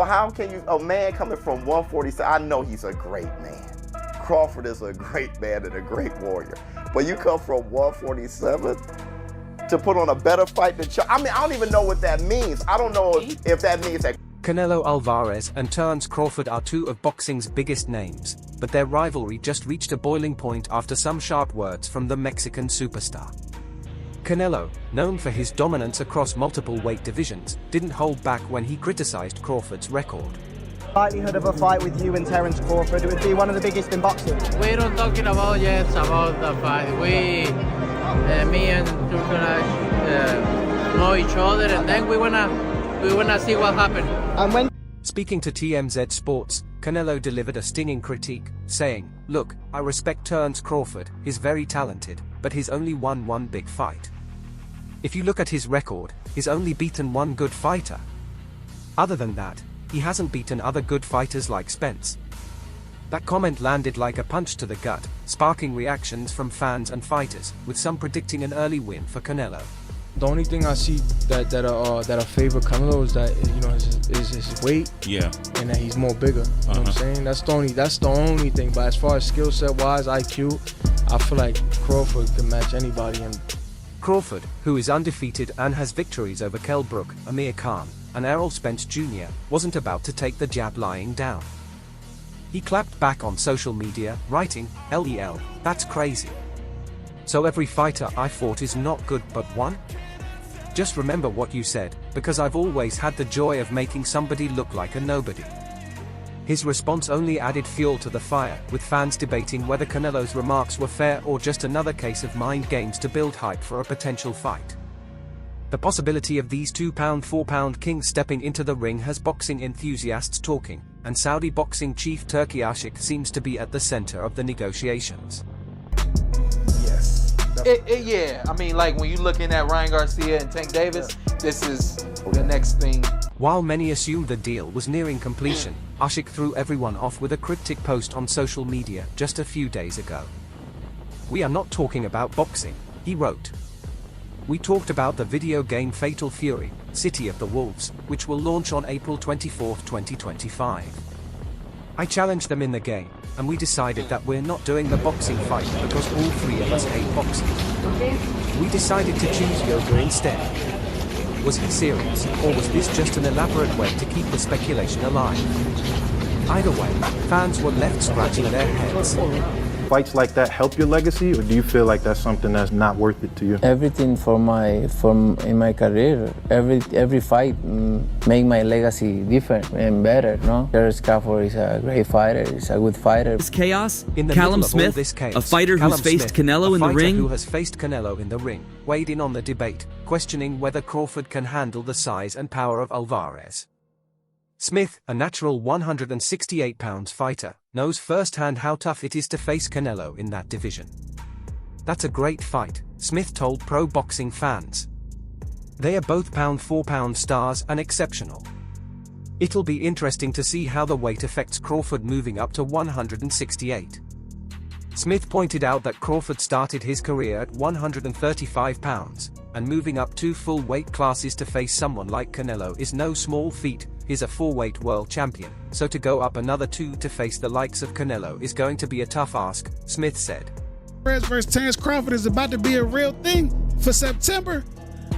How can you, a man coming from 147, I know he's a great man. Crawford is a great man and a great warrior. But you come from 147 to put on a better fight than I mean, I don't even know what that means. I don't know if that means that Canelo Alvarez and Terence Crawford are two of boxing's biggest names, but their rivalry just reached a boiling point after some sharp words from the Mexican superstar. Canelo, known for his dominance across multiple weight divisions, didn't hold back when he criticized Crawford's record. Likelihood of a fight with you and Terence Crawford, it would be one of the biggest in boxing. We're not talking about yet about the fight. Me and Turkana know each other, and then we wanna see what happens. And when Speaking to TMZ Sports, Canelo delivered a stinging critique, saying, "Look, I respect Terence Crawford, he's very talented, but he's only won one big fight. If you look at his record, he's only beaten one good fighter. Other than that, he hasn't beaten other good fighters like Spence." That comment landed like a punch to the gut, sparking reactions from fans and fighters, with some predicting an early win for Canelo. The only thing I see that favor Canelo is that is his weight, yeah, and that he's more bigger. You know what I'm saying? That's the only thing. But as far as skill set wise, IQ, I feel like Crawford can match anybody. And Crawford, who is undefeated and has victories over Kell Brook, Amir Khan, and Errol Spence Jr., wasn't about to take the jab lying down. He clapped back on social media, writing, "LEL, that's crazy. So every fighter I fought is not good but one? Just remember what you said, because I've always had the joy of making somebody look like a nobody." His response only added fuel to the fire, with fans debating whether Canelo's remarks were fair or just another case of mind games to build hype for a potential fight. The possibility of these 2-pound, 4-pound kings stepping into the ring has boxing enthusiasts talking, and Saudi boxing chief Turki Ashik seems to be at the center of the negotiations. Yeah, I mean, like when you're looking at Ryan Garcia and Tank Davis, this is the next thing. While many assumed the deal was nearing completion, Ashik threw everyone off with a cryptic post on social media just a few days ago. "We are not talking about boxing," he wrote. "We talked about the video game Fatal Fury, City of the Wolves, which will launch on April 24, 2025. I challenged them in the game, and we decided that we're not doing the boxing fight because all three of us hate boxing. We decided to choose yoga instead." Was he serious, or was this just an elaborate way to keep the speculation alive? Either way, fans were left scratching their heads. Fights like that help your legacy, or do you feel like that's something that's not worth it to you? Everything in my career, every fight make my legacy different and better. No, Terence Crawford is a great fighter. He's a good fighter. This chaos. In the Callum middle of all Smith, this chaos, a fighter Callum who's faced Smith, Canelo in the ring, who has faced Canelo in the ring, weighed in on the debate, questioning whether Crawford can handle the size and power of Alvarez. Smith, a natural 168 pounds fighter, knows firsthand how tough it is to face Canelo in that division. "That's a great fight," Smith told pro boxing fans. "They are both pound-for-pound stars and exceptional. It'll be interesting to see how the weight affects Crawford moving up to 168. Smith pointed out that Crawford started his career at 135 pounds, and moving up 2 full weight classes to face someone like Canelo is no small feat. He's a 4-weight world champion, so to go up another 2 to face the likes of Canelo is going to be a tough ask," Smith said. Alvarez versus Terence Crawford is about to be a real thing for September.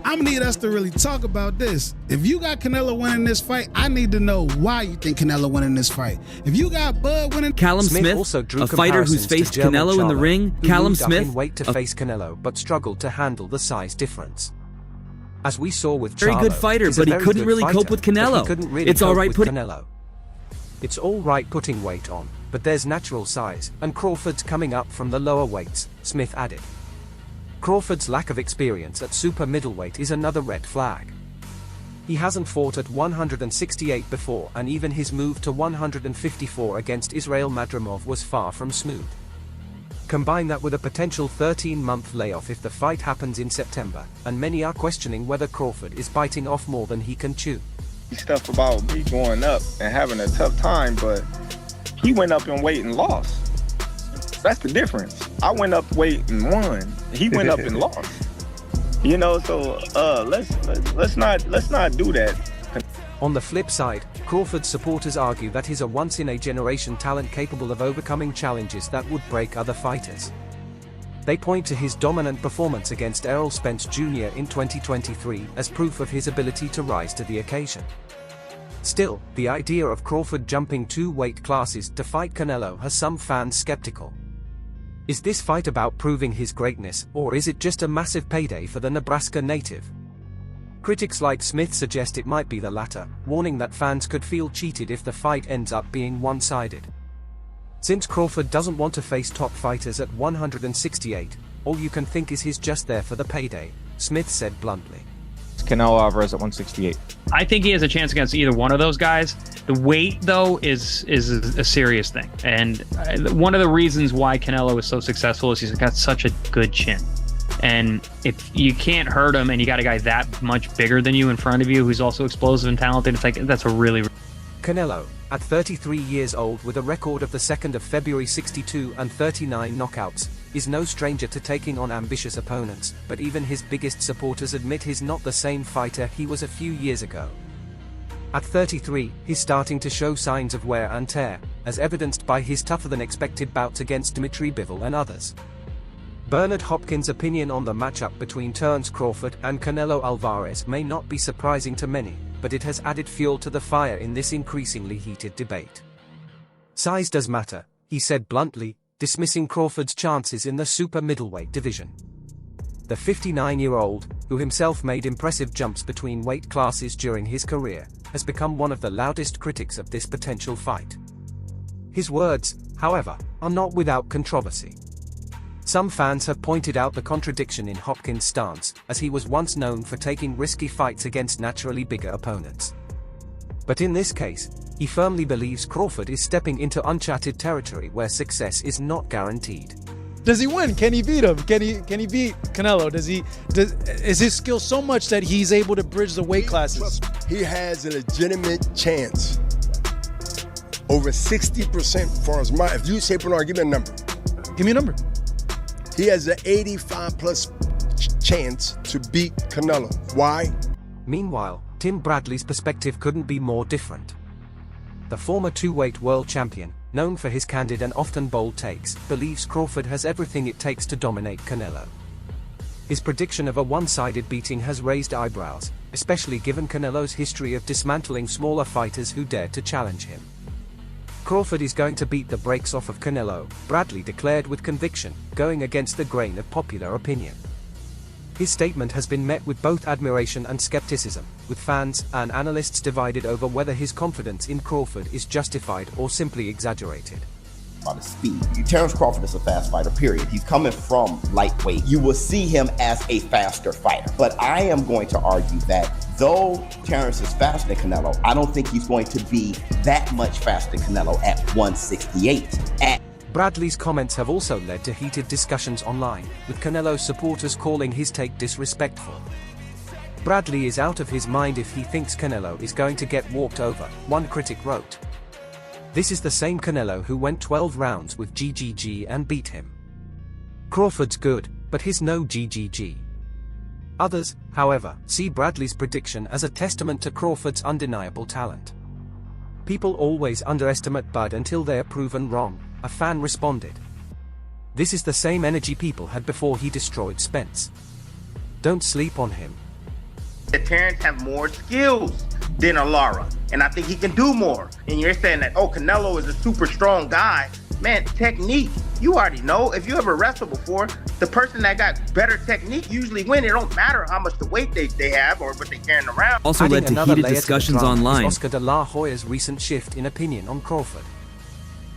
I'm gonna need us to really talk about this. If you got Canelo winning this fight, I need to know why you think Canelo winning this fight. If you got Bud winning, Callum Smith, also drew a fighter who's faced Canelo in the ring, Callum Smith in weight to face Canelo but struggled to handle the size difference. As we saw with Charlo, very good fighter, but he couldn't really cope with Canelo. It's all right putting Canelo. It's all right putting weight on, but there's natural size, and Crawford's coming up from the lower weights, Smith added. Crawford's lack of experience at super middleweight is another red flag. He hasn't fought at 168 before, and even his move to 154 against Israel Madrimov was far from smooth. Combine that with a potential 13-month layoff if the fight happens in September, and many are questioning whether Crawford is biting off more than he can chew. Stuff about me going up and having a tough time, but he went up in weight and lost. That's the difference. I went up weight and won. He went up and lost. So let's not do that. On the flip side, Crawford's supporters argue that he's a once-in-a-generation talent capable of overcoming challenges that would break other fighters. They point to his dominant performance against Errol Spence Jr. in 2023 as proof of his ability to rise to the occasion. Still, the idea of Crawford jumping 2 weight classes to fight Canelo has some fans skeptical. Is this fight about proving his greatness, or is it just a massive payday for the Nebraska native? Critics like Smith suggest it might be the latter, warning that fans could feel cheated if the fight ends up being one-sided. Since Crawford doesn't want to face top fighters at 168, all you can think is he's just there for the payday, Smith said bluntly. Canelo Alvarez at 168. I think he has a chance against either one of those guys. The weight, though, is a serious thing. And one of the reasons why Canelo is so successful is he's got such a good chin. And if you can't hurt him and you got a guy that much bigger than you in front of you who's also explosive and talented, it's like that's a really... Canelo, at 33 years old with a record of the 2nd of February 62 and 39 knockouts, is no stranger to taking on ambitious opponents, but even his biggest supporters admit he's not the same fighter he was a few years ago. At 33, he's starting to show signs of wear and tear, as evidenced by his tougher-than-expected bouts against Dimitri Bivol and others. Bernard Hopkins' opinion on the matchup between Terence Crawford and Canelo Alvarez may not be surprising to many, but it has added fuel to the fire in this increasingly heated debate. Size does matter, he said bluntly, dismissing Crawford's chances in the super middleweight division. The 59-year-old, who himself made impressive jumps between weight classes during his career, has become one of the loudest critics of this potential fight. His words, however, are not without controversy. Some fans have pointed out the contradiction in Hopkins' stance, as he was once known for taking risky fights against naturally bigger opponents. But in this case, he firmly believes Crawford is stepping into uncharted territory where success is not guaranteed. Does he win? Can he beat him? Can he beat Canelo? Is his skill so much that he's able to bridge the weight classes? He has a legitimate chance. Over 60% for his mind. If you say Bernard, give me a number. Give me a number. He has an 85+ chance to beat Canelo. Why? Meanwhile, Tim Bradley's perspective couldn't be more different. The former 2-weight world champion, known for his candid and often bold takes, believes Crawford has everything it takes to dominate Canelo. His prediction of a one-sided beating has raised eyebrows, especially given Canelo's history of dismantling smaller fighters who dare to challenge him. Crawford is going to beat the brakes off of Canelo, Bradley declared with conviction, going against the grain of popular opinion. His statement has been met with both admiration and skepticism, with fans and analysts divided over whether his confidence in Crawford is justified or simply exaggerated. About his speed. Terence Crawford is a fast fighter, period. He's coming from lightweight. You will see him as a faster fighter. But I am going to argue that though Terence is faster than Canelo, I don't think he's going to be that much faster than Canelo at 168. Bradley's comments have also led to heated discussions online, with Canelo's supporters calling his take disrespectful. Bradley is out of his mind if he thinks Canelo is going to get walked over, one critic wrote. This is the same Canelo who went 12 rounds with GGG and beat him. Crawford's good, but he's no GGG. Others, however, see Bradley's prediction as a testament to Crawford's undeniable talent. People always underestimate Bud until they are proven wrong, a fan responded. This is the same energy people had before he destroyed Spence. Don't sleep on him. Terence have more skills than Lara, and I think he can do more. And you're saying that, oh, Canelo is a super strong guy. Man, technique, you already know. If you ever wrestled before, the person that got better technique usually win. It don't matter how much the weight they have or what they're carrying around. Also led to heated discussions online. Oscar De La Hoya's recent shift in opinion on Crawford.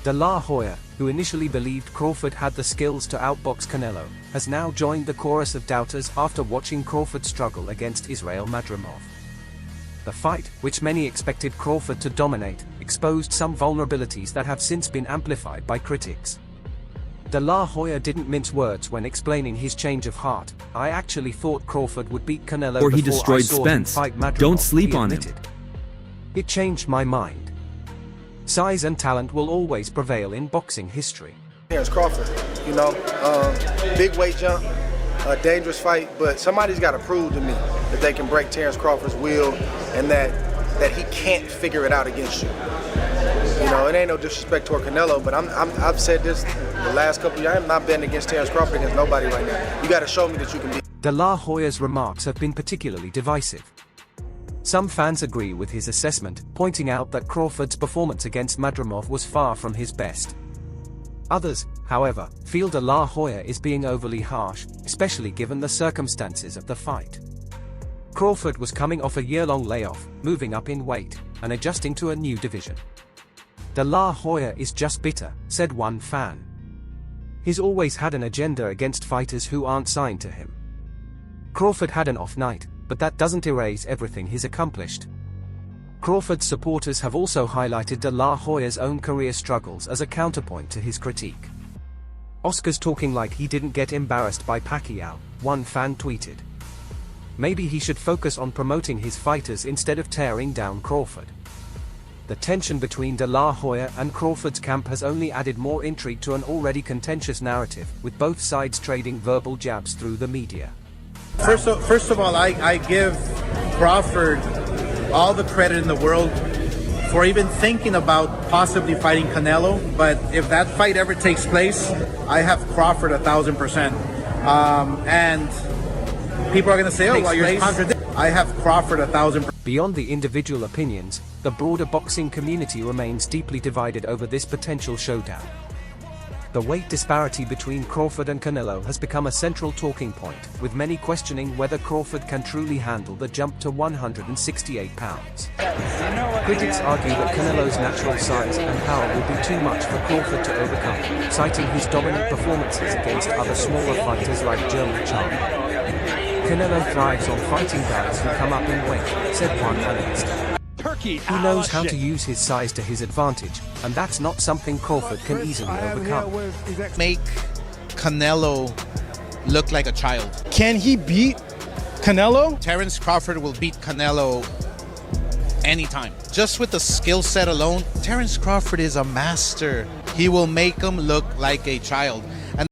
De La Hoya, who initially believed Crawford had the skills to outbox Canelo, has now joined the chorus of doubters after watching Crawford struggle against Israel Madrimov. The fight, which many expected Crawford to dominate, exposed some vulnerabilities that have since been amplified by critics. De La Hoya didn't mince words when explaining his change of heart. I actually thought Crawford would beat Canelo or he before destroyed I saw Spence. Him fight Madrimov, Don't sleep he on him. admitted. It changed my mind. Size and talent will always prevail in boxing history. Terence Crawford, big weight jump, a dangerous fight, but somebody's got to prove to me that they can break Terence Crawford's will and that that he can't figure it out against you. You know, it ain't no disrespect toward Canelo, but I've said this the last couple of years. I'm not betting against Terence Crawford against nobody right now. You got to show me that you can beat. De La Hoya's remarks have been particularly divisive. Some fans agree with his assessment, pointing out that Crawford's performance against Madrimov was far from his best. Others, however, feel De La Hoya is being overly harsh, especially given the circumstances of the fight. Crawford was coming off a year-long layoff, moving up in weight, and adjusting to a new division. De La Hoya is just bitter, said one fan. He's always had an agenda against fighters who aren't signed to him. Crawford had an off night, but that doesn't erase everything he's accomplished. Crawford's supporters have also highlighted De La Hoya's own career struggles as a counterpoint to his critique. Oscar's talking like he didn't get embarrassed by Pacquiao, one fan tweeted. Maybe he should focus on promoting his fighters instead of tearing down Crawford. The tension between De La Hoya and Crawford's camp has only added more intrigue to an already contentious narrative, with both sides trading verbal jabs through the media. First of all, I give Crawford all the credit in the world for even thinking about possibly fighting Canelo. But if that fight ever takes place, I have Crawford 1,000%. And people are going to say, "Oh, well, you're contradicting." I have Crawford 1,000%. Beyond the individual opinions, the broader boxing community remains deeply divided over this potential showdown. The weight disparity between Crawford and Canelo has become a central talking point, with many questioning whether Crawford can truly handle the jump to 168 pounds. Critics argue that Canelo's natural size and power will be too much for Crawford to overcome, citing his dominant performances against other smaller fighters like German Charlie. Canelo thrives on fighting guys who come up in weight, said one analyst. He knows how to use his size to his advantage, and that's not something Crawford can easily overcome. Make Canelo look like a child. Can he beat Canelo? Terence Crawford will beat Canelo anytime. Just with the skill set alone, Terence Crawford is a master. He will make him look like a child.